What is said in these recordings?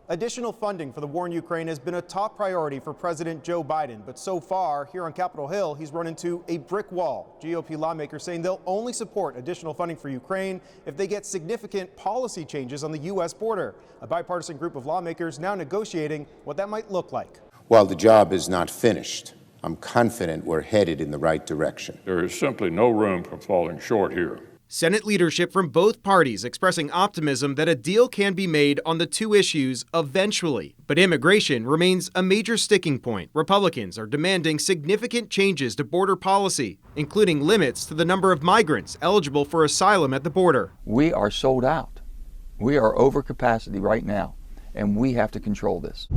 Additional funding for the war in Ukraine has been a top priority for President Joe Biden, but so far, here on Capitol Hill, he's run into a brick wall. GOP lawmakers saying they'll only support additional funding for Ukraine if they get significant policy changes on the U.S. border. A bipartisan group of lawmakers now negotiating what that might look like. While the job is not finished, I'm confident we're headed in the right direction. There is simply no room for falling short here. Senate leadership from both parties expressing optimism that a deal can be made on the two issues eventually. But immigration remains a major sticking point. Republicans are demanding significant changes to border policy, including limits to the number of migrants eligible for asylum at the border. We are sold out. We are over capacity right now, and we have to control this.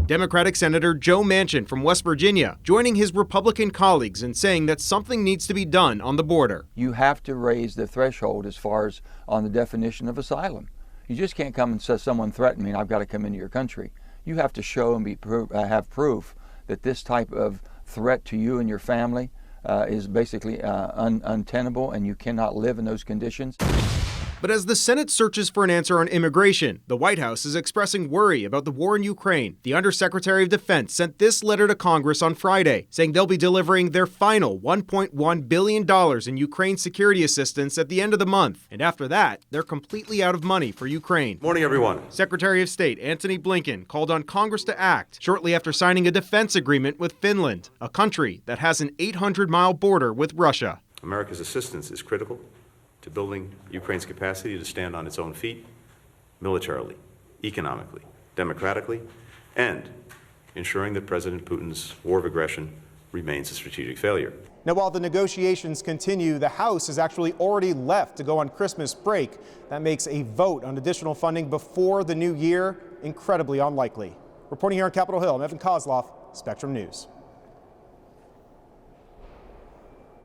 Democratic Senator Joe Manchin from West Virginia joining his Republican colleagues in saying that something needs to be done on the border. You have to raise the threshold as far as on the definition of asylum. You just can't come and say someone threatened me and I've got to come into your country. You have to show and have proof that this type of threat to you and your family is basically untenable, and you cannot live in those conditions. But as the Senate searches for an answer on immigration, the White House is expressing worry about the war in Ukraine. The Undersecretary of Defense sent this letter to Congress on Friday, saying they'll be delivering their final $1.1 billion in Ukraine security assistance at the end of the month. And after that, they're completely out of money for Ukraine. Morning, everyone. Secretary of State Antony Blinken called on Congress to act shortly after signing a defense agreement with Finland, a country that has an 800-mile border with Russia. America's assistance is critical to building Ukraine's capacity to stand on its own feet, militarily, economically, democratically, and ensuring that President Putin's war of aggression remains a strategic failure. Now, while the negotiations continue, the House has actually already left to go on Christmas break. That makes a vote on additional funding before the new year incredibly unlikely. Reporting here on Capitol Hill, I'm Koslof, Spectrum News.